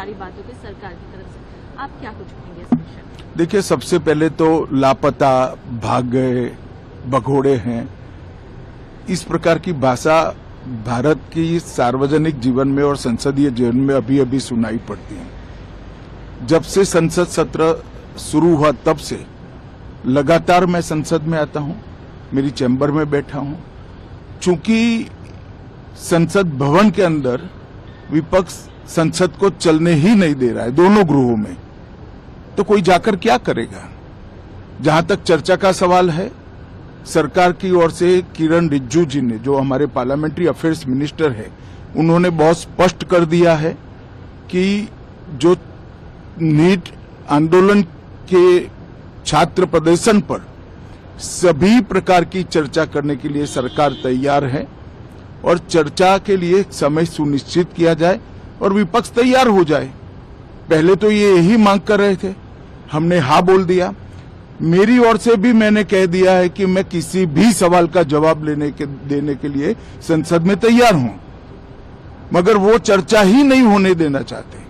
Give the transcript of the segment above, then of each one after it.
सारी बातों की सरकार की तरफ से, आप क्या कुछ कहेंगे इस विषय में? देखिए, सबसे पहले तो लापता, भाग गए, भगोड़े हैं, इस प्रकार की भाषा भारत की सार्वजनिक जीवन में और संसदीय जीवन में अभी अभी सुनाई पड़ती है। जब से संसद सत्र शुरू हुआ तब से लगातार मैं संसद में आता हूं, मेरी चैम्बर में बैठा हूं। चूंकि संसद भवन के अंदर विपक्ष संसद को चलने ही नहीं दे रहा है, दोनों गृहों में, तो कोई जाकर क्या करेगा। जहां तक चर्चा का सवाल है, सरकार की ओर से किरण रिजिजू जी ने, जो हमारे पार्लियामेंट्री अफेयर्स मिनिस्टर है, उन्होंने बहुत स्पष्ट कर दिया है कि जो नीट आंदोलन के छात्र प्रदर्शन पर सभी प्रकार की चर्चा करने के लिए सरकार तैयार है और चर्चा के लिए समय सुनिश्चित किया जाए और विपक्ष तैयार हो जाए। पहले तो ये यही मांग कर रहे थे, हमने हाँ बोल दिया। मेरी ओर से भी मैंने कह दिया है कि मैं किसी भी सवाल का जवाब देने के लिए संसद में तैयार हूं, मगर वो चर्चा ही नहीं होने देना चाहते।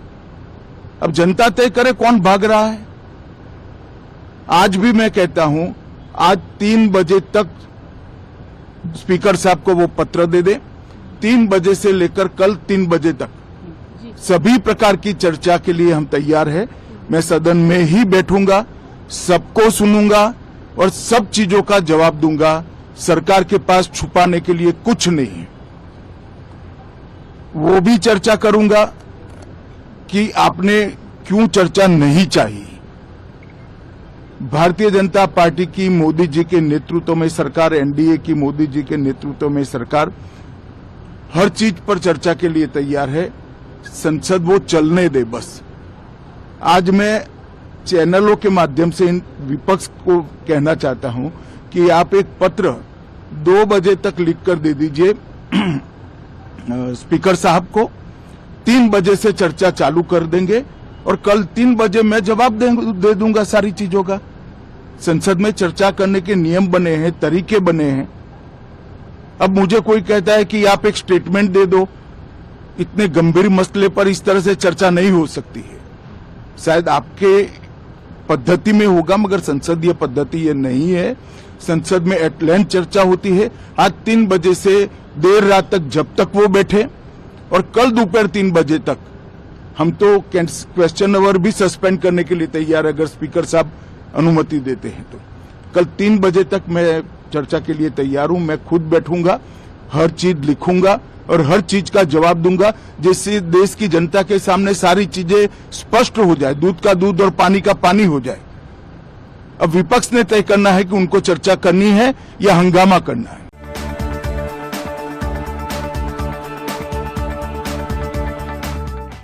अब जनता तय करे कौन भाग रहा है। आज भी मैं कहता हूं, आज 3 बजे तक स्पीकर साहब को वो पत्र दे दे। 3 बजे से लेकर कल 3 बजे तक सभी प्रकार की चर्चा के लिए हम तैयार हैं। मैं सदन में ही बैठूंगा, सबको सुनूंगा और सब चीजों का जवाब दूंगा। सरकार के पास छुपाने के लिए कुछ नहीं है। वो भी चर्चा करूंगा कि आपने क्यों चर्चा नहीं चाहिए। भारतीय जनता पार्टी की मोदी जी के नेतृत्व में सरकार, एनडीए की मोदी जी के नेतृत्व में सरकार हर चीज पर चर्चा के लिए तैयार है। संसद वो चलने दे बस। आज मैं चैनलों के माध्यम से इन विपक्ष को कहना चाहता हूं कि आप एक पत्र 2 बजे तक लिखकर दे दीजिए स्पीकर साहब को। 3 बजे से चर्चा चालू कर देंगे और कल 3 बजे मैं जवाब दे दूंगा सारी चीजों का। संसद में चर्चा करने के नियम बने हैं, तरीके बने हैं। अब मुझे कोई कहता है कि आप एक स्टेटमेंट दे दो, इतने गंभीर मसले पर इस तरह से चर्चा नहीं हो सकती है। शायद आपके पद्धति में होगा, मगर संसदीय पद्धति ये नहीं है। संसद में एट लेंथ चर्चा होती है। आज 3 बजे से देर रात तक, जब तक वो बैठे, और कल दोपहर 3 बजे तक हम तो क्वेश्चन आवर भी सस्पेंड करने के लिए तैयार है, अगर स्पीकर साहब अनुमति देते हैं तो। कल 3 बजे तक मैं चर्चा के लिए तैयार हूं। मैं खुद बैठूंगा, हर चीज लिखूंगा और हर चीज का जवाब दूंगा, जिससे देश की जनता के सामने सारी चीजें स्पष्ट हो जाए, दूध का दूध और पानी का पानी हो जाए। अब विपक्ष ने तय करना है कि उनको चर्चा करनी है या हंगामा करना है।